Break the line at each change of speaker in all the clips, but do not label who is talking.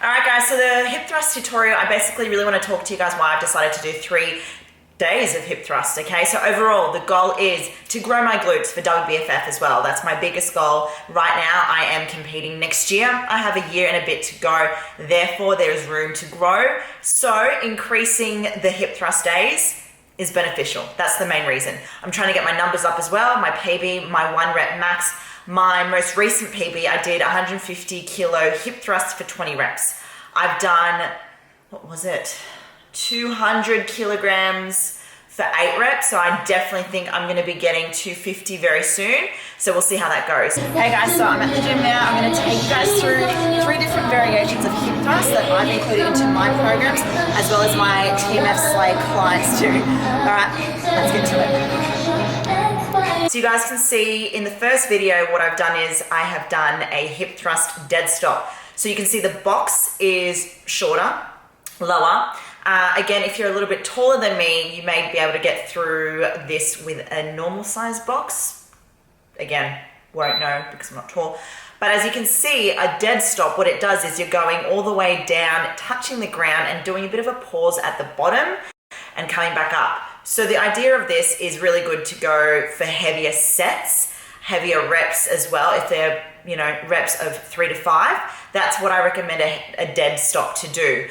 Alright guys, so the hip thrust tutorial, I basically really want to talk to you guys why I've decided to do 3 days of hip thrust, okay? So overall, the goal is to grow my glutes for WBFF as well. That's my biggest goal. Right now, I am competing next year. I have a year and a bit to go. Therefore, there is room to grow. So increasing the hip thrust days is beneficial. That's the main reason. I'm trying to get my numbers up as well, my PB, my 1 rep max. My most recent PB, I did 150 kilo hip thrusts for 20 reps. I've done, what was it? 200 kilograms for 8 reps. So I definitely think I'm gonna be getting 250 very soon. So we'll see how that goes. Hey guys, so I'm at the gym now. I'm gonna take you guys through 3 different variations of hip thrust that I've included into my programs, as well as my TMF Slay clients too. All right, let's get to it. So you guys can see in the first video, what I've done is I have done a hip thrust dead stop. So you can see the box is shorter, lower. Again, if you're a little bit taller than me, you may be able to get through this with a normal size box. Again, won't know because I'm not tall. But as you can see, a dead stop, what it does is you're going all the way down, touching the ground and doing a bit of a pause at the bottom and coming back up. So the idea of this is really good to go for heavier sets, heavier reps as well. If they're, reps of 3 to 5, that's what I recommend a dead stop to do.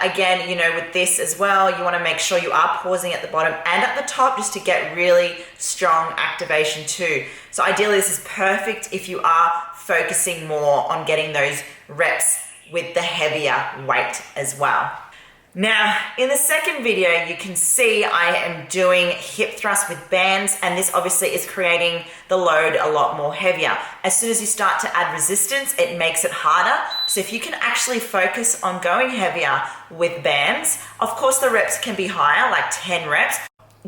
Again, with this as well, you want to make sure you are pausing at the bottom and at the top just to get really strong activation too. So ideally, this is perfect if you are focusing more on getting those reps with the heavier weight as well. Now, in the second video, you can see I am doing hip thrust with bands, and this obviously is creating the load a lot more heavier. As soon as you start to add resistance, it makes it harder. So if you can actually focus on going heavier with bands, of course the reps can be higher, like 10 reps.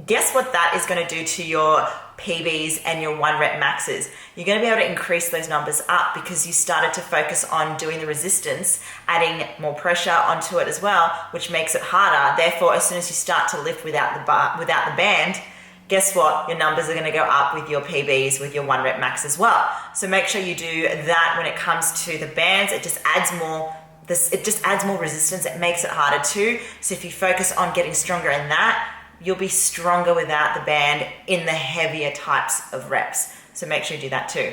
Guess what that is going to do to your PBs and your 1 rep maxes? You're going to be able to increase those numbers up because you started to focus on doing the resistance, adding more pressure onto it as well, which makes it harder. Therefore, as soon as you start to lift without the band, guess what? Your numbers are going to go up with your PBs, with your 1 rep max as well. So make sure you do that when it comes to the bands. It just adds more resistance. It makes it harder too. So if you focus on getting stronger in that, you'll be stronger without the band in the heavier types of reps. So make sure you do that too.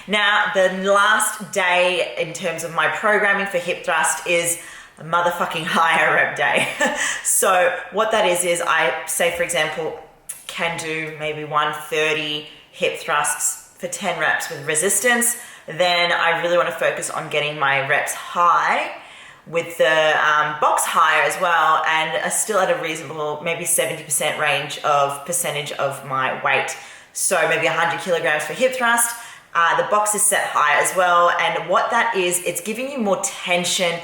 Now, the last day in terms of my programming for hip thrust is a motherfucking higher rep day. So what that is I say, for example, can do maybe 130 hip thrusts for 10 reps with resistance. Then I really want to focus on getting my reps high with the box higher as well, and still at a reasonable, maybe 70% range of percentage of my weight. So maybe 100 kilograms for hip thrust. The box is set high as well, and what that is, it's giving you more tension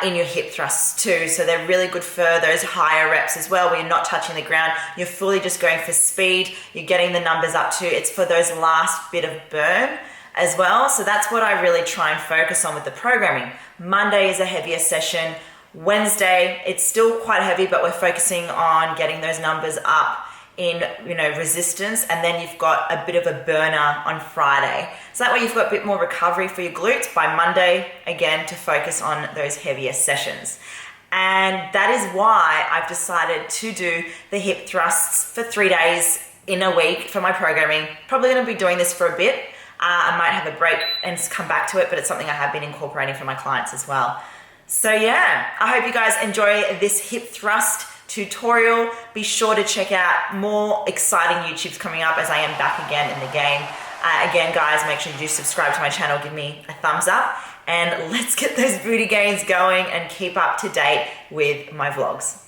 in your hip thrusts too. So they're really good for those higher reps as well, where you're not touching the ground. You're fully just going for speed. You're getting the numbers up too. It's for those last bit of burn as well. So that's what I really try and focus on with the programming. Monday is a heavier session. Wednesday, it's still quite heavy, but we're focusing on getting those numbers up in resistance, and then you've got a bit of a burner on Friday. So that way you've got a bit more recovery for your glutes by Monday, again, to focus on those heavier sessions. And that is why I've decided to do the hip thrusts for 3 days in a week for my programming. Probably gonna be doing this for a bit. I might have a break and come back to it, but it's something I have been incorporating for my clients as well. So yeah, I hope you guys enjoy this hip thrust tutorial. Be sure to check out more exciting YouTubes coming up as I am back again in the game. Again, guys, make sure you do subscribe to my channel, give me a thumbs up, and let's get those booty gains going and keep up to date with my vlogs.